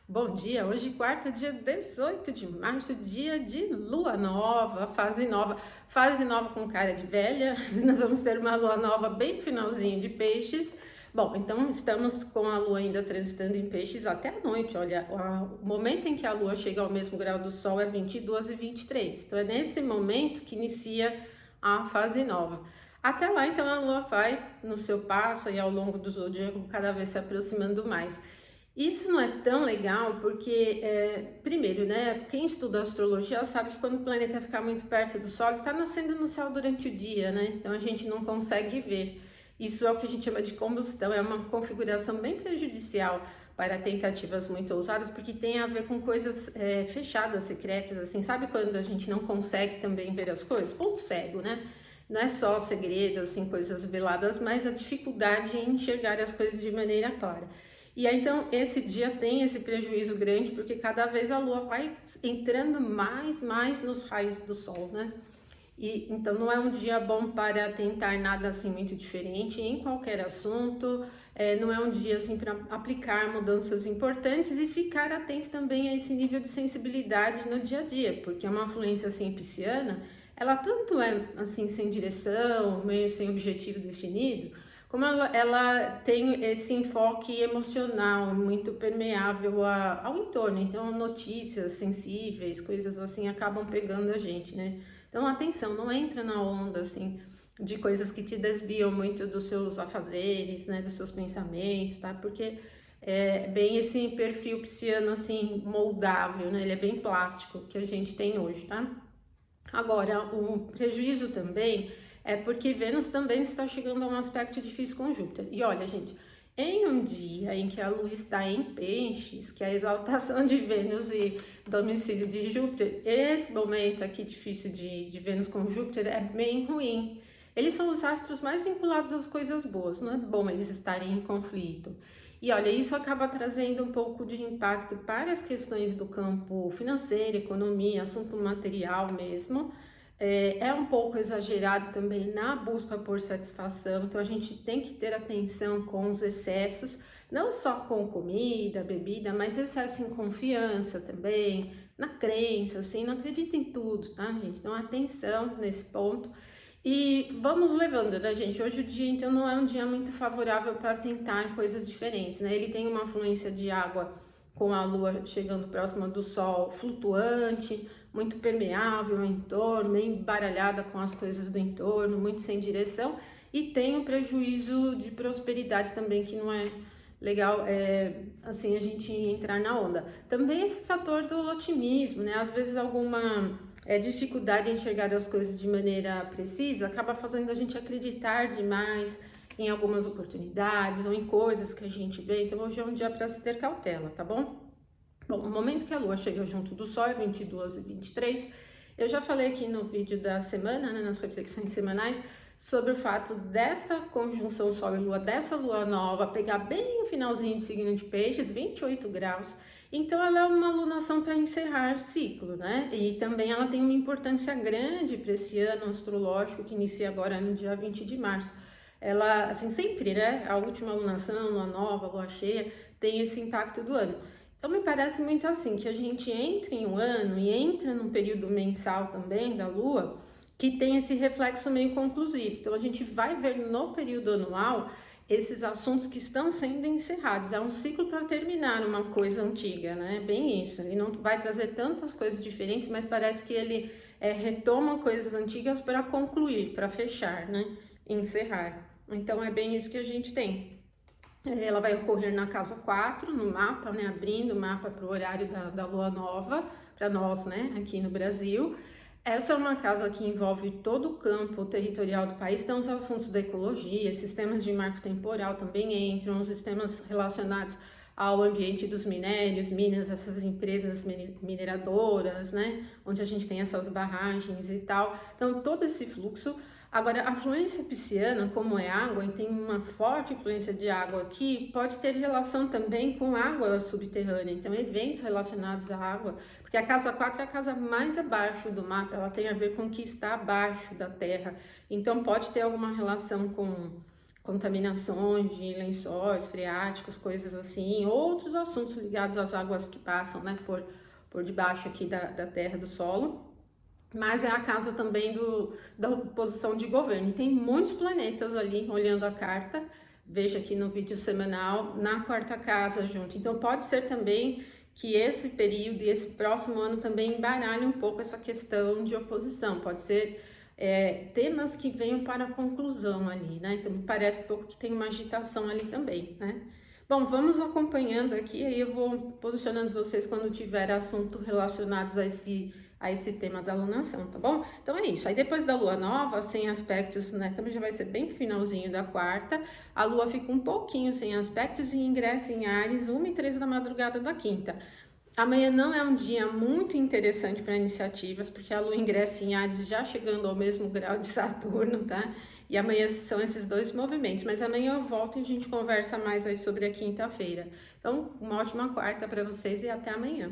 Bom dia, hoje quarta, dia 18 de março, dia de lua nova, fase nova com cara de velha. Nós vamos ter uma lua nova bem finalzinho de peixes. Bom, então estamos com a lua ainda transitando em peixes até a noite. Olha, o momento em que a lua chega ao mesmo grau do sol é 22 e 23. Então é nesse momento que inicia a fase nova. Até lá, então, a lua vai no seu passo e ao longo do zodíaco cada vez se aproximando mais. Isso não é tão legal porque, primeiro, né, quem estuda astrologia sabe que quando o planeta ficar muito perto do Sol, ele está nascendo no céu durante o dia, né? Então a gente não consegue ver. Isso é o que a gente chama de combustão, é uma configuração bem prejudicial para tentativas muito ousadas, porque tem a ver com coisas fechadas, secretas, assim. Sabe quando a gente não consegue também ver as coisas? Ponto cego, né? Não é só segredo, assim, coisas veladas, mas a dificuldade em enxergar as coisas de maneira clara. E aí, então, esse dia tem esse prejuízo grande, porque cada vez a lua vai entrando mais nos raios do sol, né? E então não é um dia bom para tentar nada assim muito diferente em qualquer assunto, não é um dia assim para aplicar mudanças importantes e ficar atento também a esse nível de sensibilidade no dia a dia, porque é uma fluência assim pisciana, ela tanto é assim sem direção, meio sem objetivo definido, como ela tem esse enfoque emocional muito permeável ao entorno. Então notícias sensíveis, coisas assim acabam pegando a gente, né? Então, atenção, não entra na onda, assim, de coisas que te desviam muito dos seus afazeres, né, dos seus pensamentos, tá? Porque é bem esse perfil pisciano, assim, moldável, né? Ele é bem plástico que a gente tem hoje, tá? Agora, um prejuízo também é porque Vênus também está chegando a um aspecto difícil com Júpiter. E olha, gente, em um dia em que a Lua está em Peixes, que é a exaltação de Vênus e domicílio de Júpiter, esse momento aqui difícil de Vênus com Júpiter é bem ruim. Eles são os astros mais vinculados às coisas boas, não é bom eles estarem em conflito. E olha, isso acaba trazendo um pouco de impacto para as questões do campo financeiro, economia, assunto material mesmo. É um pouco exagerado também na busca por satisfação, então a gente tem que ter atenção com os excessos, não só com comida, bebida, mas excesso em confiança também, na crença, assim, não acredita em tudo, tá, gente? Então atenção nesse ponto. E vamos levando, né, gente? Hoje o dia, então, não é um dia muito favorável para tentar coisas diferentes, né? Ele tem uma fluência de água com a lua chegando próxima do sol, flutuante, muito permeável ao entorno, meio embaralhada com as coisas do entorno, muito sem direção, e tem o prejuízo de prosperidade também, que não é legal, assim, a gente entrar na onda. Também esse fator do otimismo, né? Às vezes alguma dificuldade em enxergar as coisas de maneira precisa acaba fazendo a gente acreditar demais em algumas oportunidades ou em coisas que a gente vê. Então hoje é um dia para se ter cautela, tá bom? Bom, o momento que a lua chega junto do sol é 22 e 23. Eu já falei aqui no vídeo da semana, né, nas reflexões semanais, sobre o fato dessa conjunção sol e lua, dessa lua nova, pegar bem o finalzinho do signo de peixes, 28 graus. Então ela é uma lunação para encerrar ciclo, né? E também ela tem uma importância grande para esse ano astrológico que inicia agora no dia 20 de março. Ela, assim, sempre, né? A última lunação, lua nova, lua cheia, tem esse impacto do ano. Então me parece muito assim, que a gente entra em um ano e entra num período mensal também da Lua, que tem esse reflexo meio conclusivo. Então a gente vai ver no período anual esses assuntos que estão sendo encerrados. É um ciclo para terminar uma coisa antiga, né? Bem isso. Ele não vai trazer tantas coisas diferentes, mas parece que ele retoma coisas antigas para concluir, para fechar, né? Encerrar. Então é bem isso que a gente tem. Ela vai ocorrer na casa 4, no mapa, né? Abrindo o mapa para o horário da lua nova, para nós, né? Aqui no Brasil. Essa é uma casa que envolve todo o campo territorial do país, então os assuntos da ecologia, sistemas de marco temporal também entram, os sistemas relacionados ao ambiente dos minérios, minas, essas empresas mineradoras, né? Onde a gente tem essas barragens e tal. Então, todo esse fluxo. Agora, a fluência pisciana, como é água e tem uma forte influência de água aqui, pode ter relação também com água subterrânea, então eventos relacionados à água, porque a casa 4 é a casa mais abaixo do mapa, ela tem a ver com o que está abaixo da terra, então pode ter alguma relação contaminações de lençóis freáticos, coisas assim, outros assuntos ligados às águas que passam, né, por debaixo aqui da terra, do solo. Mas é a casa também da posição de governo. E tem muitos planetas ali, olhando a carta, veja aqui no vídeo semanal, na quarta casa junto. Então pode ser também que esse período e esse próximo ano também embaralhe um pouco essa questão de oposição. Pode ser temas que venham para a conclusão ali, né? Então me parece um pouco que tem uma agitação ali também, né? Bom, vamos acompanhando aqui, aí eu vou posicionando vocês quando tiver assunto relacionados a esse tema da alunação, tá bom? Então é isso. Aí depois da lua nova, sem aspectos, né? Também já vai ser bem finalzinho da quarta. A lua fica um pouquinho sem aspectos e ingressa em Áries 1h03 da madrugada da quinta. Amanhã não é um dia muito interessante para iniciativas, porque a lua ingressa em Áries já chegando ao mesmo grau de Saturno, tá? E amanhã são esses dois movimentos, mas amanhã eu volto e a gente conversa mais aí sobre a quinta-feira. Então, uma ótima quarta para vocês e até amanhã.